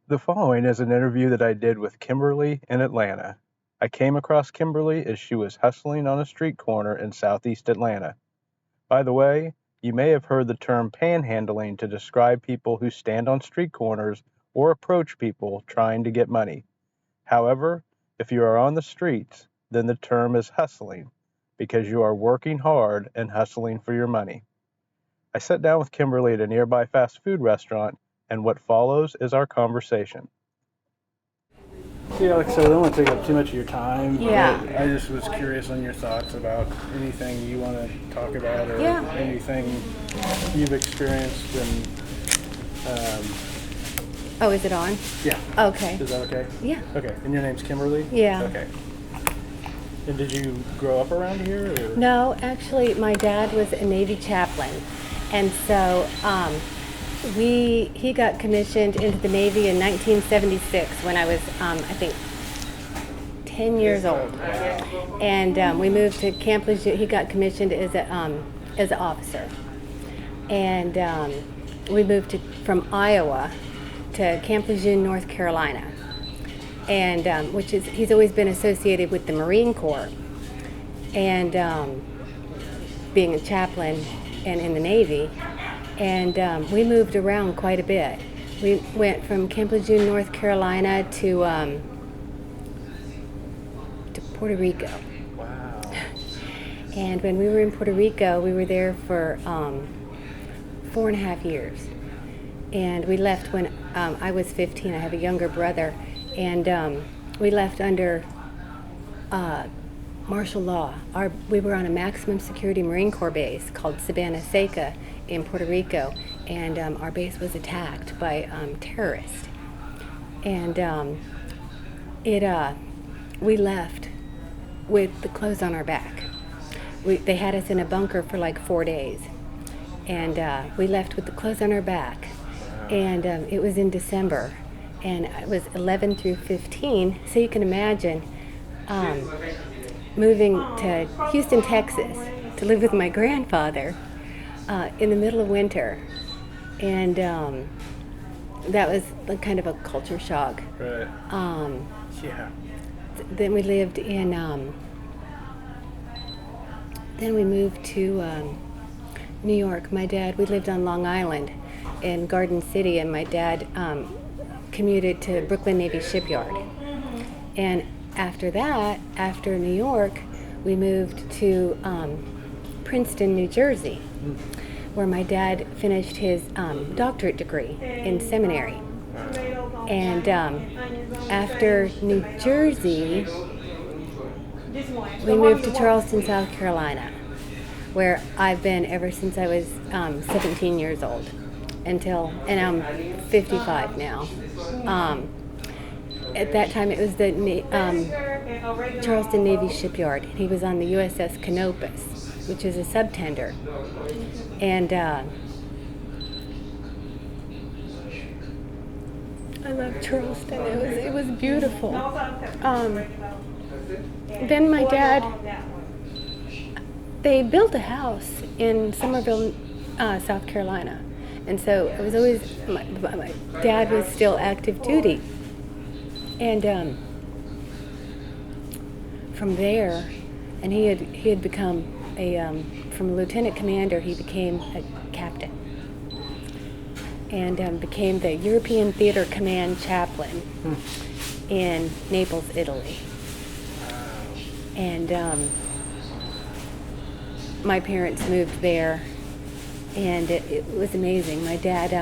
The following is an interview that I did with Kimberly in Atlanta. I came across Kimberly as she was hustling on a street corner in southeast Atlanta. By the way, you may have heard the term panhandling to describe people who stand on street corners or approach people trying to get money. However, if you are on the streets, then the term is hustling because you are working hard and hustling for your money. I sat down with Kimberly at a nearby fast food restaurant, and what follows is our conversation. Yeah, like I said, I don't want to take up too much of your time. Yeah. But I just was curious on your thoughts about anything you want to talk about or Yeah. anything you've experienced. And Oh, is it on? yeah. Okay. Is that okay? Yeah. Okay. And your name's Kimberly? Yeah. Okay. And did you grow up around here? Or? No, actually, my dad was a Navy chaplain, and so he got commissioned into the Navy in 1976 when I was, I think, 10 years old, and we moved to Camp Lejeune. He got commissioned as an officer, and we moved from Iowa to Camp Lejeune, North Carolina. And he's always been associated with the Marine Corps, and being a chaplain and in the Navy, and we moved around quite a bit. We went from Camp Lejeune, North Carolina to Puerto Rico. Wow. And when we were in Puerto Rico, we were there for 4.5 years, and we left when I was 15. I have a younger brother. And we left under martial law. We were on a maximum security Marine Corps base called Sabana Seca in Puerto Rico, and our base was attacked by terrorists. And we left with the clothes on our back. They had us in a bunker for like 4 days, and we left with the clothes on our back. And it was in December. And it was 11 through 15, so you can imagine moving to Houston, Texas, to live with my grandfather in the middle of winter, and that was kind of a culture shock. Right. Yeah. Then we lived in. Then we moved to New York. We lived on Long Island in Garden City, and my dad commuted to Brooklyn Navy Shipyard. And after that, after New York, we moved to Princeton, New Jersey, where my dad finished his doctorate degree in seminary. And after New Jersey, we moved to Charleston, South Carolina, where I've been ever since I was 17 years old. And I'm 55 now. At that time, it was the Charleston Navy Shipyard. He was on the USS Canopus, which is a subtender. And I love Charleston. It was beautiful. Then my dad, they built a house in Summerville, South Carolina. And so it was always, my dad was still active duty. And from there, and he had become from a lieutenant commander, he became a captain. And became the European Theater Command chaplain in Naples, Italy. And my parents moved there. And it was amazing. My dad,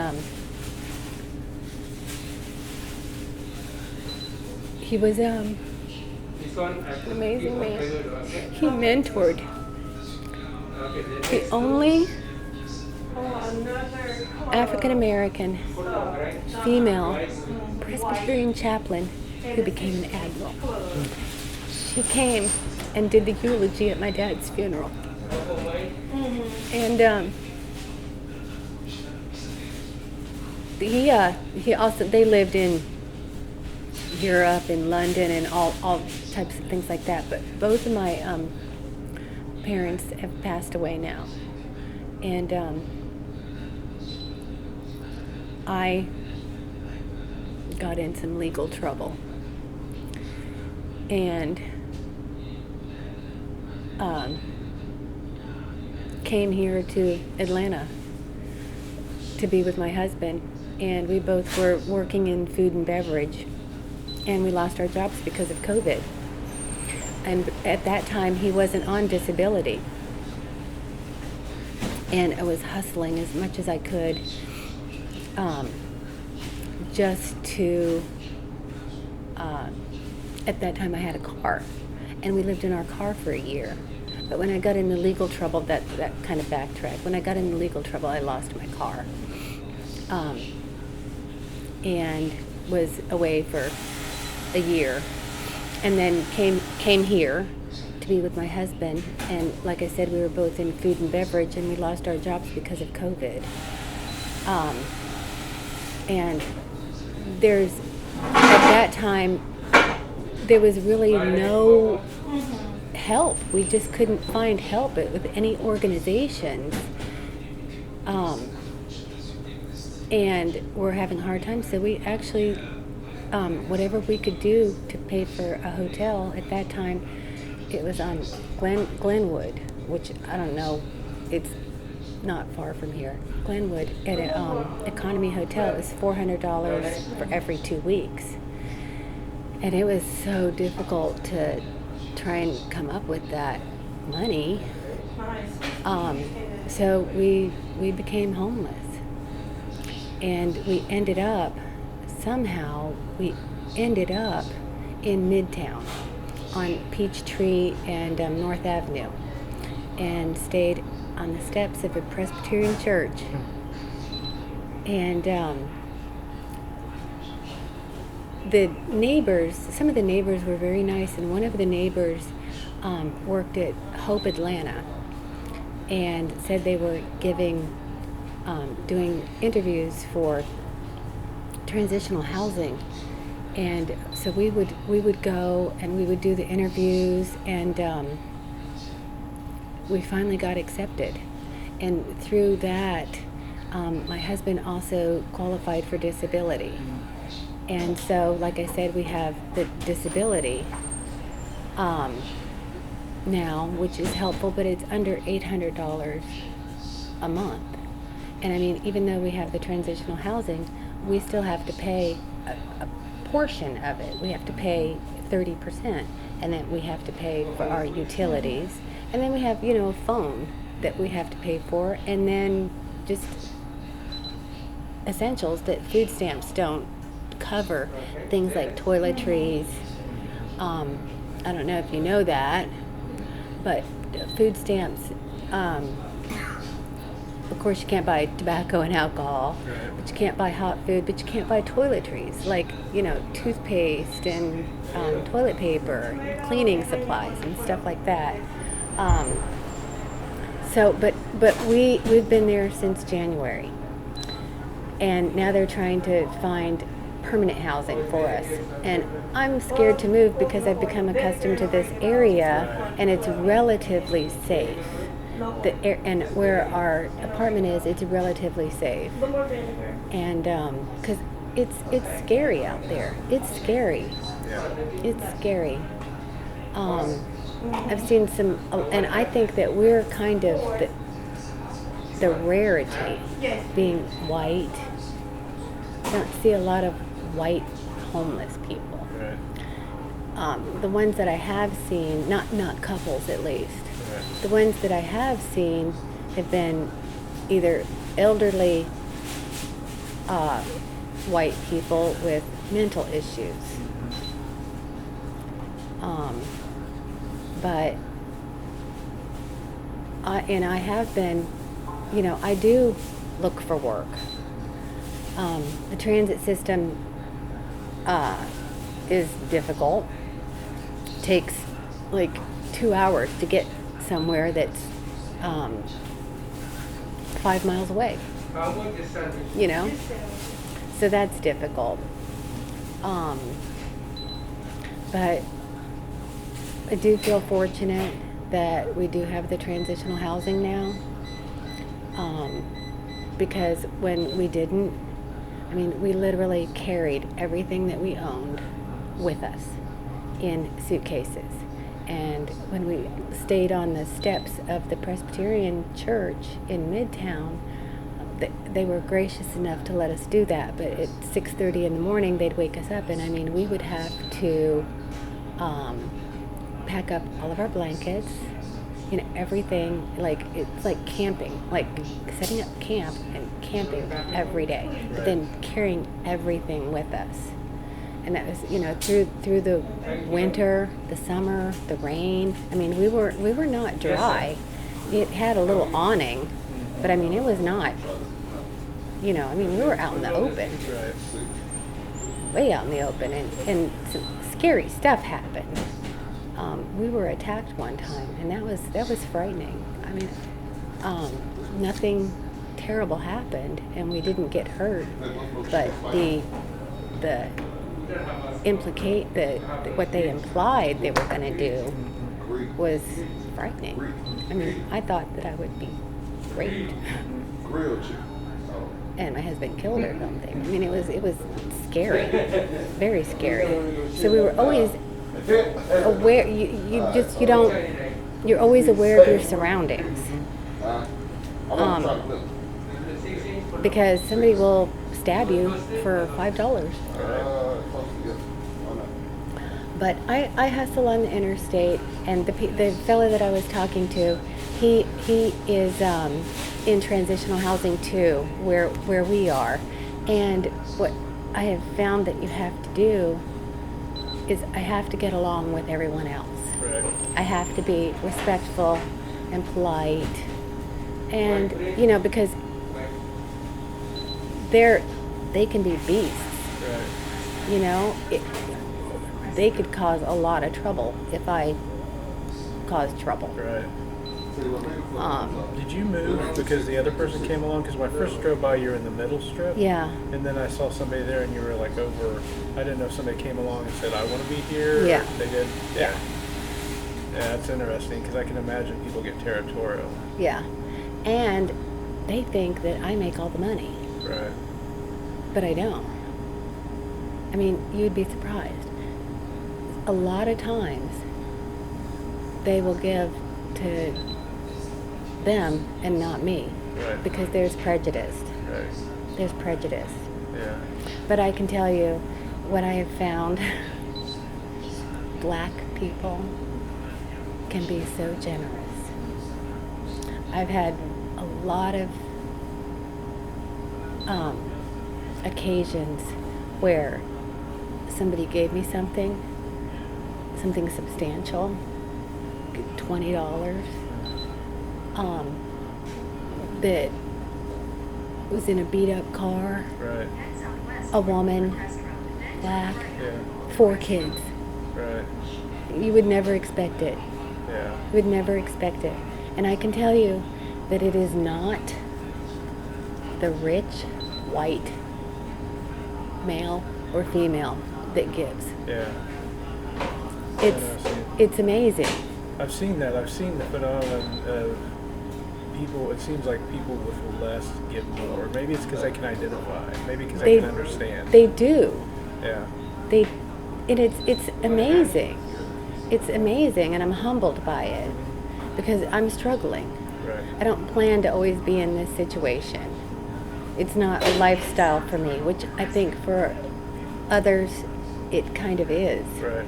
he was an amazing man. He mentored the only African American female Presbyterian chaplain who became an admiral. She came and did the eulogy at my dad's funeral. And they lived in Europe and London and all types of things like that, but both of my parents have passed away now, and I got in some legal trouble. And came here to Atlanta to be with my husband. And we both were working in food and beverage. And we lost our jobs because of COVID. And at that time, he wasn't on disability. And I was hustling as much as I could just to, at that time I had a car. And we lived in our car for a year. But when I got into legal trouble, that kind of backtracked. When I got into legal trouble, I lost my car. And was away for a year. And then came here to be with my husband. And like I said, we were both in food and beverage, and we lost our jobs because of COVID. And at that time, there was really no help. We just couldn't find help with any organizations. And we're having a hard time, so we actually, whatever we could do to pay for a hotel, at that time, it was on Glenwood, which I don't know, it's not far from here. Glenwood at an economy hotel, it was $400 for every 2 weeks. And it was so difficult to try and come up with that money. So we became homeless. And we ended up in Midtown on Peachtree and North Avenue, and stayed on the steps of a Presbyterian church. And some of the neighbors were very nice, and one of the neighbors worked at Hope Atlanta and said they were doing interviews for transitional housing. And so we would go and we would do the interviews, and we finally got accepted. And through that, my husband also qualified for disability. And so, like I said, we have the disability now, which is helpful, but it's under $800 a month. And I mean, even though we have the transitional housing, we still have to pay a portion of it. We have to pay 30%, and then we have to pay for our utilities. And then we have, a phone that we have to pay for, and then just essentials that food stamps don't cover, things like toiletries. I don't know if you know that, but food stamps, of course you can't buy tobacco and alcohol, but you can't buy hot food, but you can't buy toiletries, like, toothpaste and toilet paper, and cleaning supplies and stuff like that. But we've been there since January, and now they're trying to find permanent housing for us. And I'm scared to move because I've become accustomed to this area, and it's relatively safe. And where our apartment is, it's relatively safe. And because it's scary out there. It's scary. It's scary. I've seen some, and I think that we're kind of the rarity, being white. I don't see a lot of white homeless people. The ones that I have seen, not couples at least, the ones that I have seen have been either elderly white people with mental issues. But I have been, I do look for work. The transit system is difficult. Takes like 2 hours to get somewhere that's 5 miles away. So that's difficult. But I do feel fortunate that we do have the transitional housing now, because when we didn't, I mean, we literally carried everything that we owned with us in suitcases. And when we stayed on the steps of the Presbyterian Church in Midtown, they were gracious enough to let us do that. But at 6:30 in the morning, they'd wake us up, and I mean, we would have to pack up all of our blankets, you know, everything. Like, it's like camping, like setting up camp and camping every day, but then carrying everything with us. And that was, you know, through the winter, the summer, the rain. I mean, we were not dry. It had a little awning, but I mean, it was not, you know, I mean, we were out in the open, way out in the open, and some scary stuff happened. We were attacked one time, and that was frightening. I mean, nothing terrible happened, and we didn't get hurt, but what they implied they were going to do was frightening. I mean, I thought that I would be raped and my husband killed or something. I mean, it was scary, very scary. So we were always aware. You're always aware of your surroundings, because somebody will stab you for $5. But I hustle on the interstate, and the fellow that I was talking to, he is in transitional housing too, where we are. And what I have found that you have to do is I have to get along with everyone else. Right. I have to be respectful and polite, and you know, because they can be beasts. Right. You know, they could cause a lot of trouble if I caused trouble. Right. Um, Did you move because the other person came along? Because when I first drove by, you were in the middle strip. yeah, And then I saw somebody there, and you were like over. I didn't know if somebody came along and said, "I want to be here." or Yeah. They did. Yeah. Yeah, that's interesting because I can imagine people get territorial. yeah. And they think that I make all the money, Right. but I don't. I mean, you'd be surprised. A lot of times, they will give to them and not me, Right. because there's prejudice. Right. There's prejudice. Yeah. But I can tell you what I have found. Black people can be so generous. I've had a lot of occasions where somebody gave me something substantial, $20, that was in a beat up car, Right. a woman, black, Yeah. 4 kids. Right. You would never expect it. Yeah. You would never expect it. And I can tell you that it is not the rich, white, male or female that gives. Yeah. It's amazing. I've seen that. I've seen the phenomenon of people. It seems like people with less give more. Maybe it's because I can identify. Maybe because I can understand. They do. Yeah. And it's amazing. It's amazing, and I'm humbled by it because I'm struggling. Right. I don't plan to always be in this situation. It's not a lifestyle for me, which I think for others it kind of is. Right.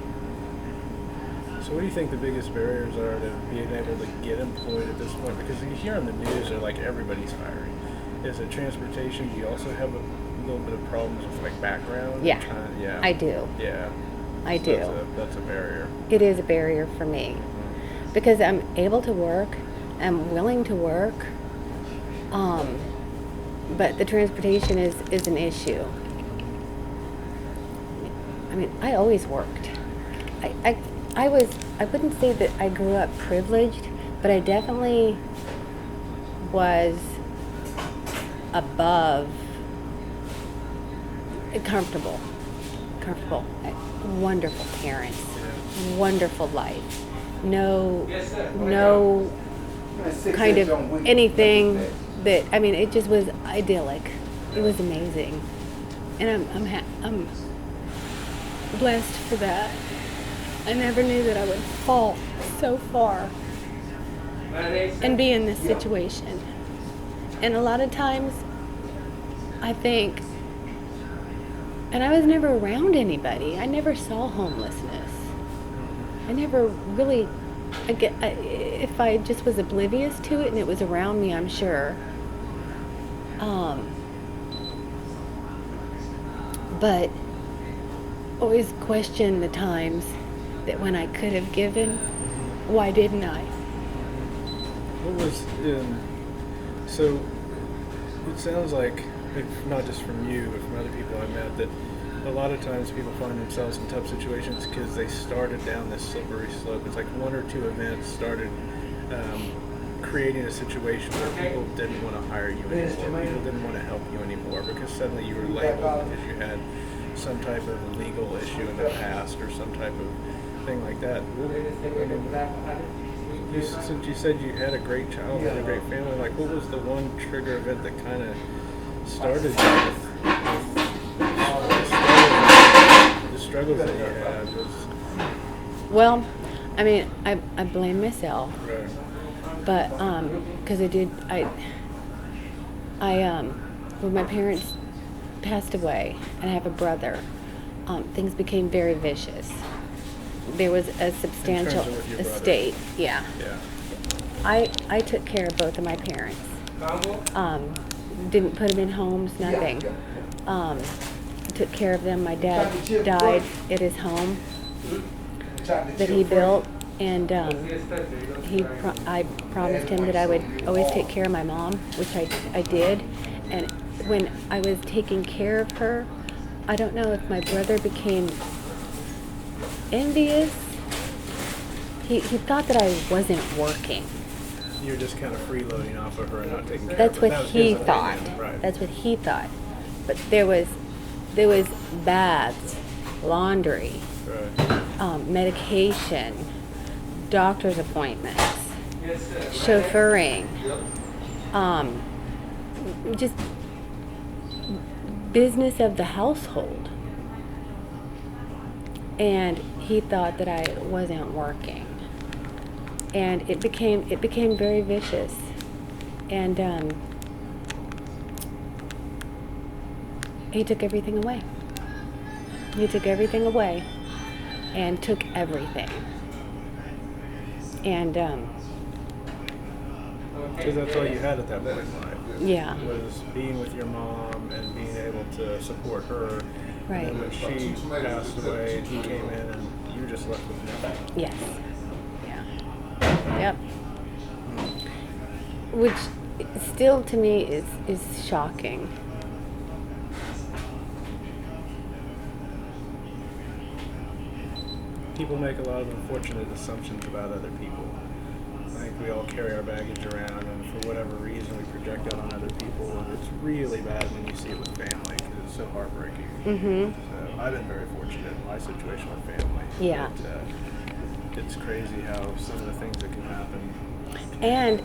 So what do you think the biggest barriers are to being able to get employed at this point? Because you hear on the news they're like everybody's hiring. Is it transportation? Do you also have a little bit of problems with like background? Yeah. Yeah. I do. Yeah. I do. That's a barrier. It is a barrier for me because I'm able to work, I'm willing to work, but the transportation is an issue. I mean, I always worked. I wouldn't say that I grew up privileged, but I definitely was above comfortable. Wonderful parents, wonderful life. No kind of anything that, I mean, it just was idyllic. It was amazing. and I'm blessed for that. I never knew that I would fall so far and be in this situation. And a lot of times, I think, and I was never around anybody. I never saw homelessness. I never really, if I just was oblivious to it and it was around me, I'm sure. But always question the times that when I could have given, why didn't I? What was so? It sounds like, not just from you, but from other people I met, that a lot of times people find themselves in tough situations because they started down this slippery slope. It's like one or two events started creating a situation where people didn't want to hire you anymore. People didn't want to help you anymore because suddenly you were labeled because you had some type of legal issue in the past or some type of thing like that. Since you said you had a great childhood, a great family, like what was the one trigger event that kind of started with the struggles that you had? Well, I mean, I blame myself. Right. But because when my parents passed away and I have a brother, things became very vicious. There was a substantial estate. Yeah. I took care of both of my parents. Didn't put them in homes, nothing. Took care of them. My dad died at his home that he built. And I promised him that I would always take care of my mom, which I did. And when I was taking care of her, I don't know if my brother became envious. He thought that I wasn't working. You were just kind of freeloading off of her and not taking care That's of her. what he thought. Right. That's what he thought. But there was baths, laundry, Right. Medication, doctor's appointments, chauffeuring, just business of the household. And he thought that I wasn't working. And it became very vicious. And he took everything away. He took everything away and took everything. And Because that's all you had at that point in life. yeah. Was being with your mom and being able to support her. Right. And then when she passed away, he came in and you were just left with nothing. Yes. Yeah. Yep. Which still to me is shocking. People make a lot of unfortunate assumptions about other people. I think we all carry our baggage around, and for whatever reason, we project that on other people. And it's really bad when you see it with family because it's so heartbreaking. Mm-hmm. So I've been very fortunate in my situation with family. Yeah. But, it's crazy how some of the things that can happen. And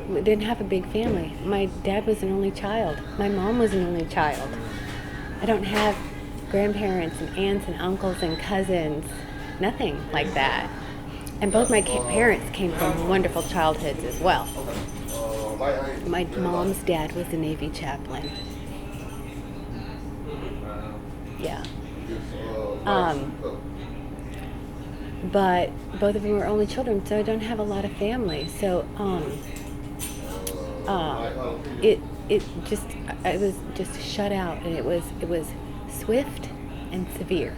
we didn't have a big family. My dad was an only child. My mom was an only child. I don't have grandparents and aunts and uncles and cousins, nothing like that. And both my parents came from wonderful childhoods as well. My mom's dad was a Navy chaplain. Yeah. But both of them were only children, so I don't have a lot of family. So I was just shut out, and it was swift and severe.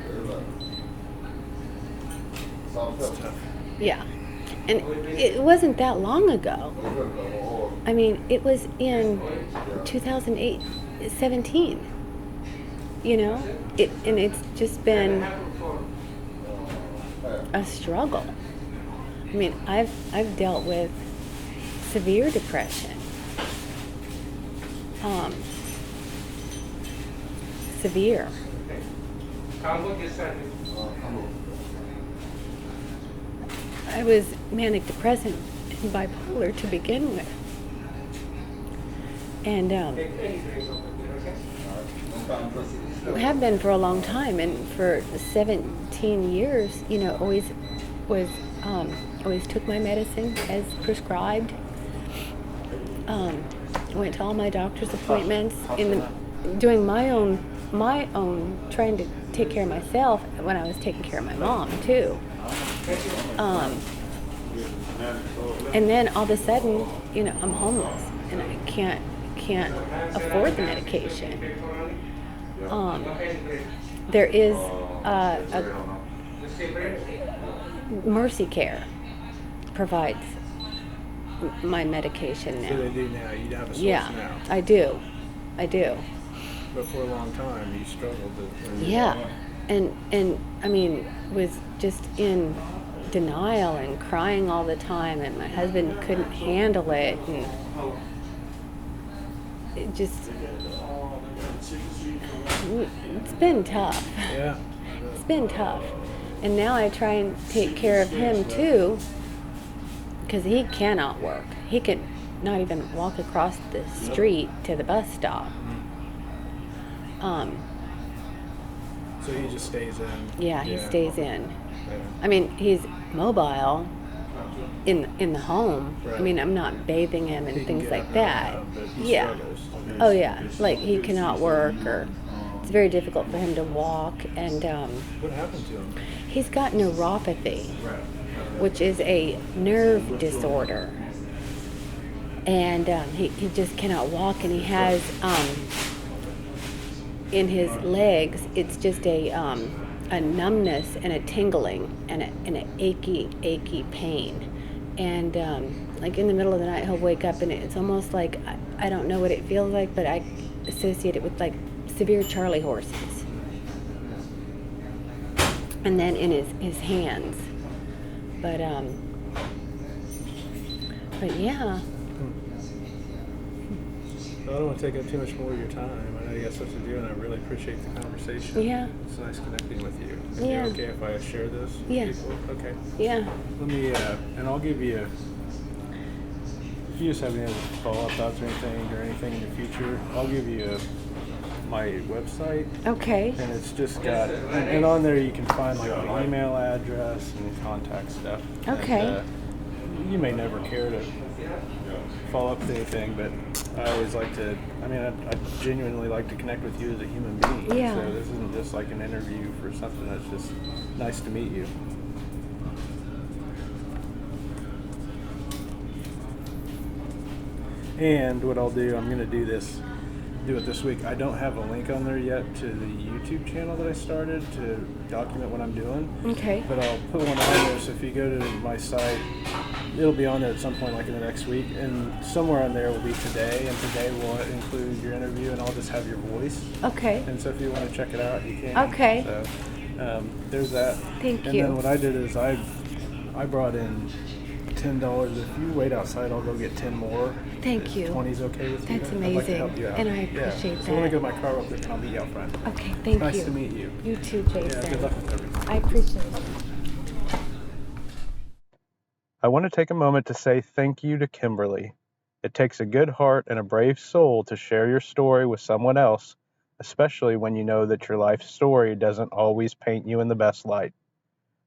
Yeah. And it wasn't that long ago. I mean, it was in 2008, 17. You know? And it's just been a struggle. I mean, I've dealt with severe depression. Severe. I was manic depressant and bipolar to begin with. And have been for a long time, and for 17 years, always was, always took my medicine as prescribed. Went to all my doctor's appointments doing my own trying to take care of myself when I was taking care of my mom too. And then all of a sudden, I'm homeless and I can't afford the medication. There is a Mercy Care provides my medication now. So they do now. You have a source now. I do. But for a long time, you struggled to. Yeah, and I mean, was just in denial and crying all the time, and my husband couldn't handle it, and it just, it's been tough. Yeah. It's been tough. And now I try and take care of him too, because he cannot work. He could not even walk across the street to the bus stop. So he just stays in. Yeah, he stays in. Yeah. I mean, he's mobile in the home. Right. I mean, I'm not bathing him and He can things get like up that. and about, but he Yeah. struggles. Oh yeah, like he cannot work, or it's very difficult for him to walk, and What happened to him? he's got neuropathy, which is a nerve disorder, and he just cannot walk, and he has in his legs, it's just a numbness and a tingling and an achy pain, and like in the middle of the night he'll wake up and it's almost like I don't know what it feels like, but I associate it with like severe Charlie horses. And then in his hands, but yeah. Well, I don't want to take up too much more of your time. I know you got stuff to do, and I really appreciate the conversation. Yeah. It's nice connecting with you. Is Yeah. it okay if I share this with Yeah. people? Okay. Yeah. Let me, and I'll give you, if you just have any other follow-up thoughts or anything in the future, I'll give you my website. Okay. And it's just got, and on there you can find like my email address and contact stuff. Okay. And, you may never care to follow up with anything, but I always like to, I genuinely like to connect with you as a human being. Yeah. So this isn't just like an interview for something that's just nice to meet you. And what I'll do, I'm going to do it this week. I don't have a link on there yet to the YouTube channel that I started to document what I'm doing. Okay. But I'll put one on there, so if you go to my site, it'll be on there at some point, like in the next week. And somewhere on there will be today, and today will include your interview, and I'll just have your voice. Okay. And so if you want to check it out, you can. Okay. So there's that. Thank and you. then what I did is I brought in $10. If you wait outside, I'll go get 10 more. Thank you. 20's okay with you? That's I'd like to amazing. help you out. And I appreciate So let me that. go to my car real quick and I'll meet you out front. Okay, thank you. Nice to meet you. You too, Jason. Yeah, good luck with everything. I appreciate it. I want to take a moment to say thank you to Kimberly. It takes a good heart and a brave soul to share your story with someone else, especially when you know that your life story doesn't always paint you in the best light.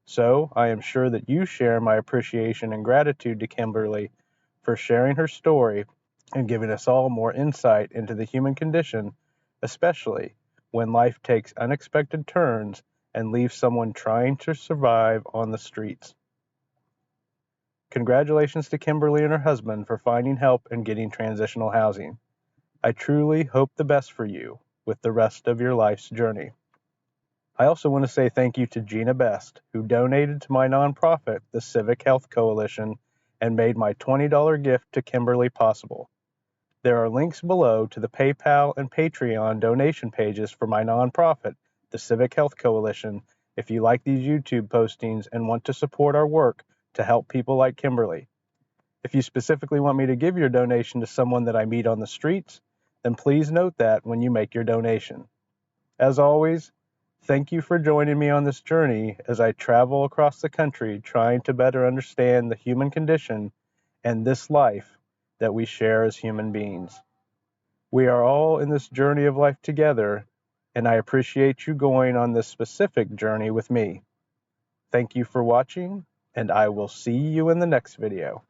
So, I am sure that you share my appreciation and gratitude to Kimberly for sharing her story and giving us all more insight into the human condition, especially when life takes unexpected turns and leaves someone trying to survive on the streets. Congratulations to Kimberly and her husband for finding help and getting transitional housing. I truly hope the best for you with the rest of your life's journey. I also want to say thank you to Gina Best, who donated to my nonprofit, the Civic Health Coalition, and made my $20 gift to Kimberly possible. There are links below to the PayPal and Patreon donation pages for my nonprofit, the Civic Health Coalition, if you like these YouTube postings and want to support our work to help people like Kimberly. If you specifically want me to give your donation to someone that I meet on the streets, then please note that when you make your donation. As always, thank you for joining me on this journey as I travel across the country trying to better understand the human condition and this life that we share as human beings. We are all in this journey of life together, and I appreciate you going on this specific journey with me. Thank you for watching, and I will see you in the next video.